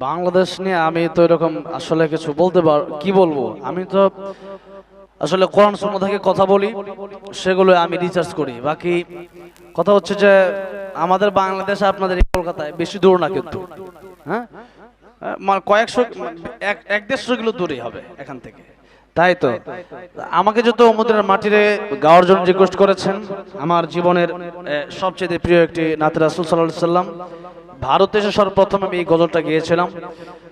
বাংলাদেশ নিয়ে আমি তো এরকম আসলে কিছু বলতে কি বলবো, আমি তো আসলে কোরআন সুন্নাহ থেকে কথা বলি, সেগুলো আমি রিসার্চ করি। বাকি কথা হচ্ছে যে আমাদের বাংলাদেশ আপনাদের কলকাতায় বেশি দূর না, কিন্তু হ্যাঁ কয়েকশো, 1-150 কিলো দূরেই হবে এখান থেকে। তাই তো আমাকে যত মদিনার মাটিরে গাওয়ার জন্য রিকোয়েস্ট করেছেন, আমার জীবনের সবচেয়ে প্রিয় একটি নাত রাসূল সাল্লাল্লাহু আলাইহি সাল্লাম, ভারতে এসে সর্বপ্রথম আমি এই গজলটা গেয়েছিলাম।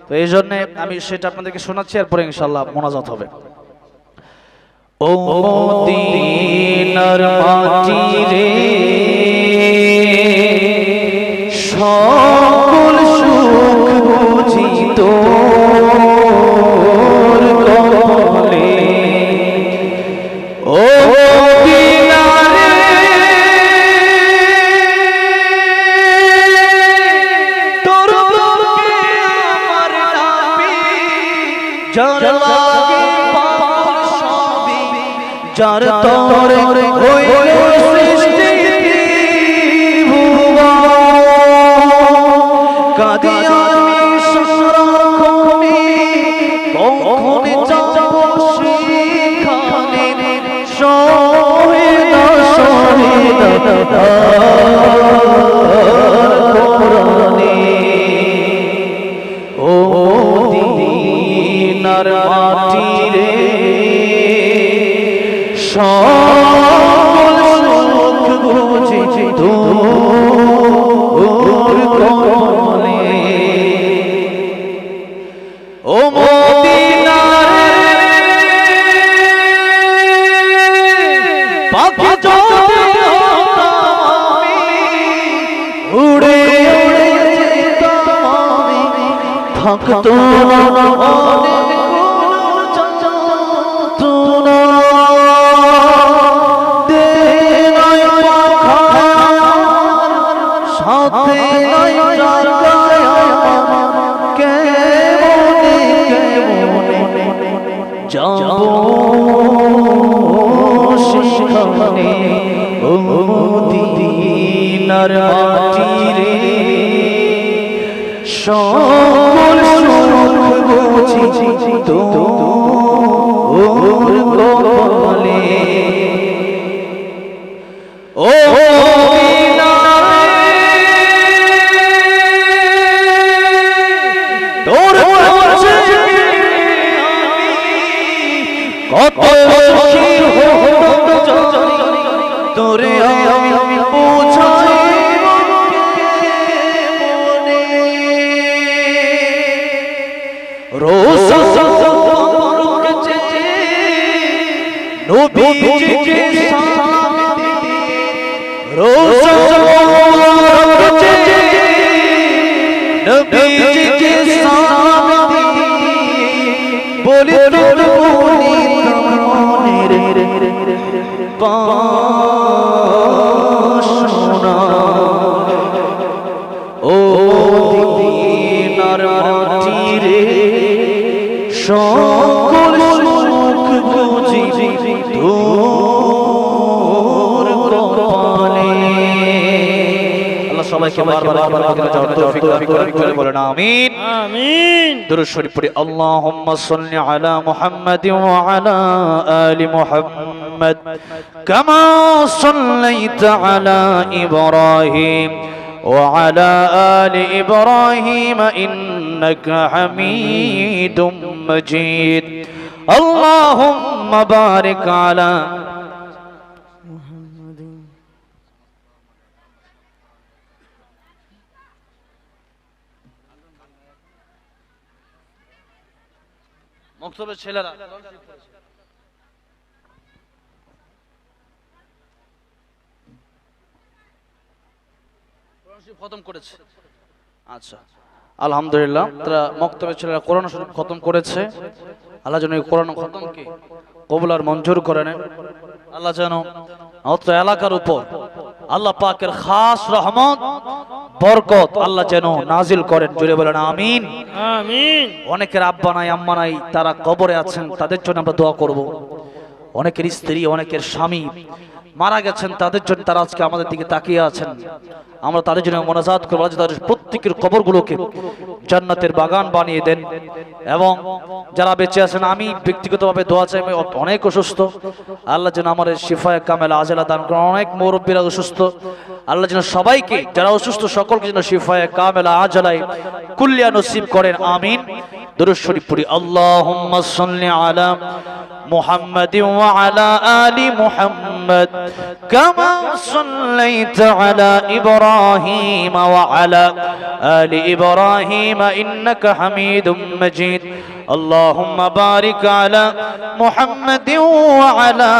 তো এই জন্য আমি সেটা আপনাদেরকে শোনাচ্ছি, এরপরে ইনশাআল্লাহ মোনাজাত হবে। ও মদিনার মাটিরে সকল সুখ বুঝিত কপালে, ও মদিনারে তোর বুকে আমার নামে যার লাগে পাগল সবই, যার তরে হইল সৃষ্টি ভুবন, কাঁদি আমি সারাক্ষণে কখনো যাব সেখানে, সহে না কোরআনে। ও মদিনার মাটিরে সকল সুখ বুঝি তোর কপালে, ও মদিনারে পাখি যদি আমি উড়ে উড়ে যেতাম আমি, থাকতো না সেখানে, ও মদিনার মাটিরে সকল সুখ বুঝি তোর কপালে, ও তোর কত তোরে আমি বুঝাইব মনে, রোজ নবীজিকে সালাম রোজ নবীজিকে সালাম বলি তোর মনের বাসনা, ও মদিনার মাটিরে সকল সুখ বুঝি তোর কপালে। আল্লাহ সবাইকে বারবার মদিনা যাওয়ার তৌফিক দান করুন, বলেন আমিন আমিন। দুরূদ শরীফ পড়ি। আল্লাহুম্মা সাল্লি আলা মুহাম্মাদিন ওয়া আলা আলি মুহাম্মাদ কামা সাল্লাইতা আলা ইব্রাহিম ওয়া আলা আলি ইব্রাহিম ইন্নাকা হামিদুম মাজিদ। আল্লাহুম্মা বারিক আলা মক্তবের ছেলেরা খতম করেছে। আচ্ছা আলহামদুলিল্লাহ, তারা মক্তবের ছেলেরা কোরআন শরীফ খতম করেছে। আল্লাহ যেন এই কোরআন খতমকে কবুল আর মঞ্জুর করে নেন। আল্লাহ যেন অত্র এলাকার উপর আল্লাহ পাকের খাস রহমত বরকত আল্লাহ যেন নাজিল করেন, জুড়ে বলেন আমিন আমিন। অনেকের আব্বা নাই আম্মা নাই, তারা কবরে আছেন, তাদের জন্য আমরা দোয়া করব। অনেকের স্ত্রী, অনেকের স্বামী মারা গেছেন তাদের জন্য, তারা আজকে আমাদের দিকে তাকিয়ে আছেন। আমরা তাদের জন্য মোনাজাত করব, যে তাদের প্রত্যেকের কবরগুলোকে জান্নাতের বাগান বানিয়ে দেন। এবং যারা বেঁচে আছেন, আমি ব্যক্তিগতভাবে দোয়া চাই, আমি অনেক অসুস্থ, আল্লাহ যেন আমার শিফায়ে কামেলা আজেলা দান করেন। অনেক মুরব্বীরা অসুস্থ, আল্লাহ যেন সবাইকে, যারা অসুস্থ সকলকে যেন শিফায়ে কামেলা আজেলাই কুল্লিয়া নসিব করেন, আমিন। দুরূদ শরীফ পড়ি। আল্লাহুম্মা সাল্লি আলা محمد وعلى آل محمد كما صليت على إبراهيم وعلى آل إبراهيم إنك حميد مجيد اللهم بارك على محمد وعلى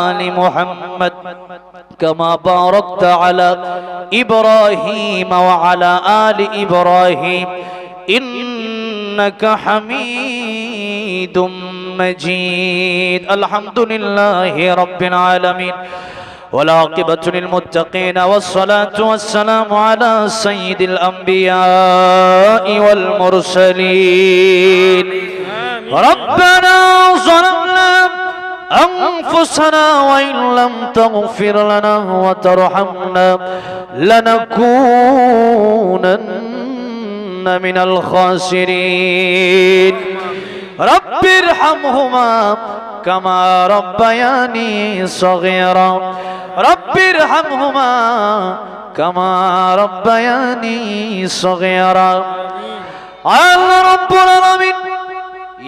آل محمد كما باركت على إبراهيم وعلى آل إبراهيم إنك حميد مجيد الحمد لله رب العالمين والعاقبة للمتقين والصلاة والسلام على سيد الأنبياء والمرسلين ربنا ظلمنا أنفسنا وإن لم تغفر لنا وترحمنا لنكونن من الخاسرين رب ارحمهما كما ربياني صغيرا رب ارحمهما كما ربياني صغيرا الله رب العالمين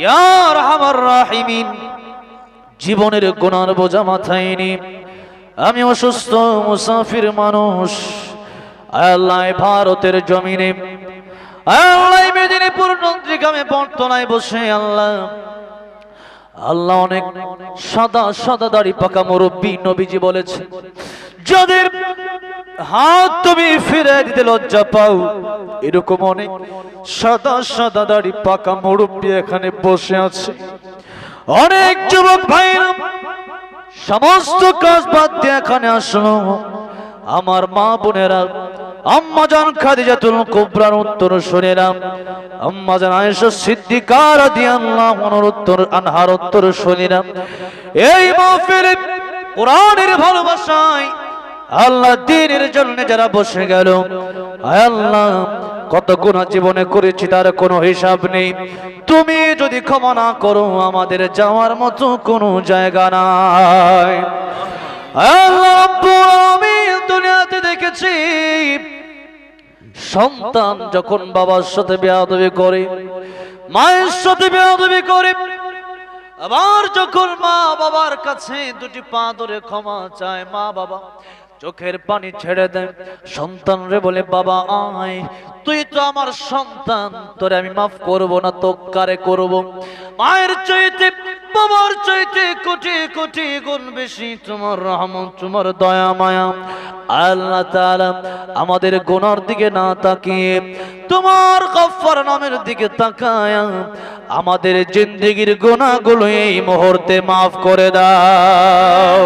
يا أرحم الراحمين জীবনের গুনার বোঝা মাথায় নিয়ে আমি অসুস্থ মুসাফির মানুষ, আল্লাহ ভারতের জমিনে, আল্লাহ মেদিনীপুর নন্দীগ্রামে বর্তনায় বসে আল্লাহ আল্লাহ অনেক সাদা সাদা দাড়ি পাকা মুরব্বী, নবীজি বলেছে যাদের হাত তুমি ফিরে দিতে লজ্জা পাও, এরকম অনেক সাদা সাদা দাড়ি পাকা মুরব্বী এখানে বসে আছে। অনেক যুবক ভাইরা সমস্ত কাজ বাদ দিয়ে এখানে আসলো। আমার মা বোনেরা, আম্মা জান খাদিজাতুল কুবরার উত্তর শুনিলাম, আম্মা জান আয়েশা সিদ্দিকা রাদিয়াল্লাহু আনহার উত্তর শুনিলাম। এই মাহফিলে কোরআনের ভালোবাসায় আল্লাহ দ্বীনের জন্য যারা বসে গেল, আয় আল্লাহ কত গুনাহ জীবনে করেছি তার কোনো হিসাব নেই। তুমি যদি ক্ষমা না করো আমাদের যাওয়ার মতো কোনো জায়গা নাই। আল্লাহ রাব্বুল আলামিন দুনিয়াতে দেখেছি সন্তান যখন বাবার সাথে বেয়াদবি করে, মায়ের সাথে বেয়াদবি করে, আবার যখন মা বাবার কাছে দুটি পা ধরে ক্ষমা চায়, মা বাবা চোখের পানি ছেড়ে দেন, সন্তান রে বলে বাবা আয়, তুই তো আমার সন্তান, তোরে আমি মাফ করব না তো কারে করব। মায়ের চাইতে বাবার চাইতে কোটি কোটি গুণ বেশি তোমার রহমত, তোমার দয়া মায়া। আল্লাহ তাআলা আমাদের গুনার দিকে না তাকিয়ে তোমার গফফার নামের দিকে তাকায় আমাদের জিন্দেগির গুনাহগুলো এই মুহূর্তে মাফ করে দাও।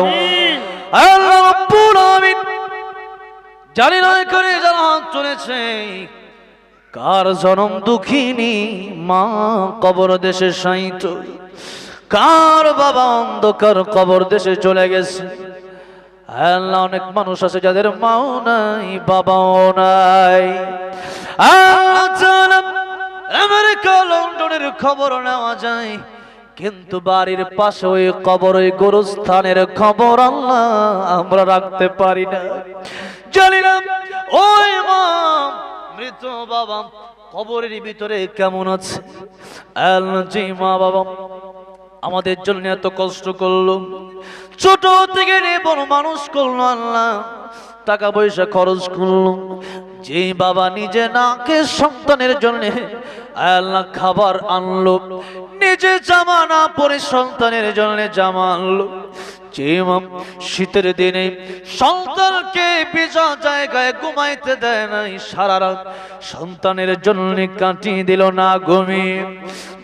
আল্লাহ রাব্বুল আলামিন জানি না করে যারা হাত তুলেছে, কার জনম দুঃখিনী মা কবর দেশে শায়িত, কার বাবা অন্ধকার কবর দেশে চলে গেছে। আল্লাহ অনেক মানুষ আছে যাদের মাও নাই বাবাও নাই। আল্লাহ আমেরিকা লন্ডনের খবর নেওয়া যায়, কিন্তু বাড়ির পাশে ওই কবর, ওই গোরস্থানের খবর আল্লাহ আমরা রাখতে পারি না। জানি না ওই মা মৃত বাবা কবরের ভিতরে কেমন আছে। আল্লাহ যে মা বাবা আমাদের জন্য এত কষ্ট করলো, ছোট থেকে বড় মানুষ করলো, আল্লাহ টাকা পয়সা খরচ করলো, যে বাবা নিজে না খেয়ে সন্তানের জন্য আল্লাহ খাবার আনলো, নিজে জামা না পরে সন্তানের জন্য জামা আনলো, যে শীতের দিনে সন্তানকে ভিজা জায়গায় ঘুমাইতে দেয় নাই, সারা রাত সন্তানের জন্য কাটিয়ে দিল না ঘুমিয়ে।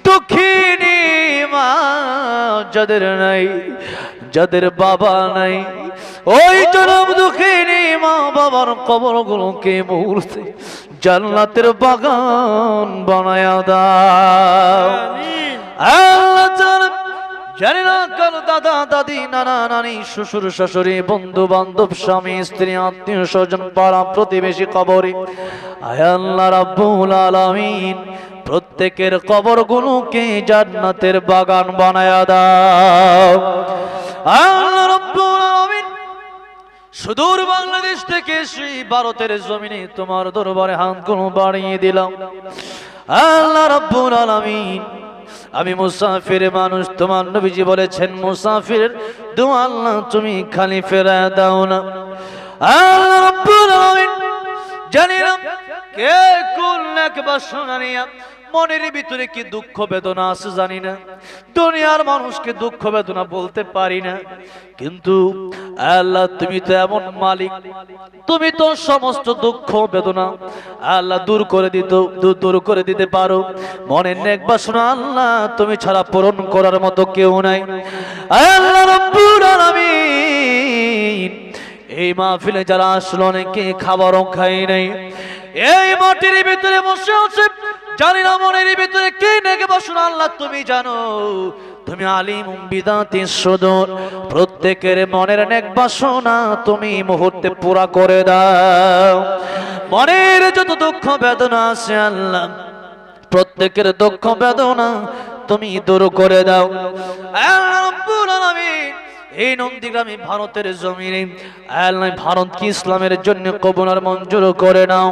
দুঃখিনী মা যাদের নাই, যাদের বাবা নাই, ওই জনম দুঃখিনী মা বাবার কবরগুলোকে মুহূর্তে জান্নাতের বাগান বানায়া দাও। আল্লাহ তাআলা জানি না কার দাদা দাদি নানা নানি শ্বশুর শাশুড়ি বন্ধু বান্ধব স্বামী স্ত্রী আত্মীয় স্বজন পাড়া প্রতিবেশী কবরে। আয় আল্লাহ রাব্বুল আলামিন প্রত্যেকের কবরগুলোকে জান্নাতের বাগান বানায়া দাও। আল্লাহ রাব্বুল আলামিন সুদূর বাংলাদেশ থেকে সেই ভারতের জমিনে তোমার দরবারে হাতগুলো বাড়িয়ে দিলাম। আল্লাহ রাব্বুল আলামিন আমি মুসাফির মানুষ, তোমার নবীজি বলেছেন মুসাফির দোয়া আল্লাহ তুমি খালি ফেরায় দাও না। আল্লাহ রাব্বুল আলামিন জানি না কে কোন এক বাসনা নিয়া মনের ভিতরে কি দুঃখ বেদনা আছে জানি না, দুনিয়ার মানুষকে দুঃখ বেদনা বলতে পারি না, কিন্তু আল্লাহ তুমি তো এমন মালিক, তুমি তো সমস্ত দুঃখ বেদনা আল্লাহ দূর করে দিতে পারো। মনের নেক বাসনা আল্লাহ তুমি ছাড়া পূরণ করার মতো কেউ নাই। আল্লাহ রাব্বুল আলামিন এই মাহফিলে যারা আসলো অনেকে খাবারও খাই নাই, এই মাটির ভিতরে বসে আছে, জানি না মনের ভিতরে কে নেকে বাসনা আল্লাহ তুমি জানো, তুমি আলিমুম বিদাতিস সুদূর, প্রত্যেকের মনের নেক বাসনা তুমি মুহূর্তে পুরা করে দাও। মনের যত দুঃখ বেদনা আছে আল্লাহ প্রত্যেকের দুঃখ বেদনা তুমি দূর করে দাও। আল্লাহ রাব্বুল আলামিন এই নন্দীগ্রামে ভারতের জমিনে আল্লাহ ভারতকে ইসলামের জন্য কবুল আর মঞ্জুর করে নাও।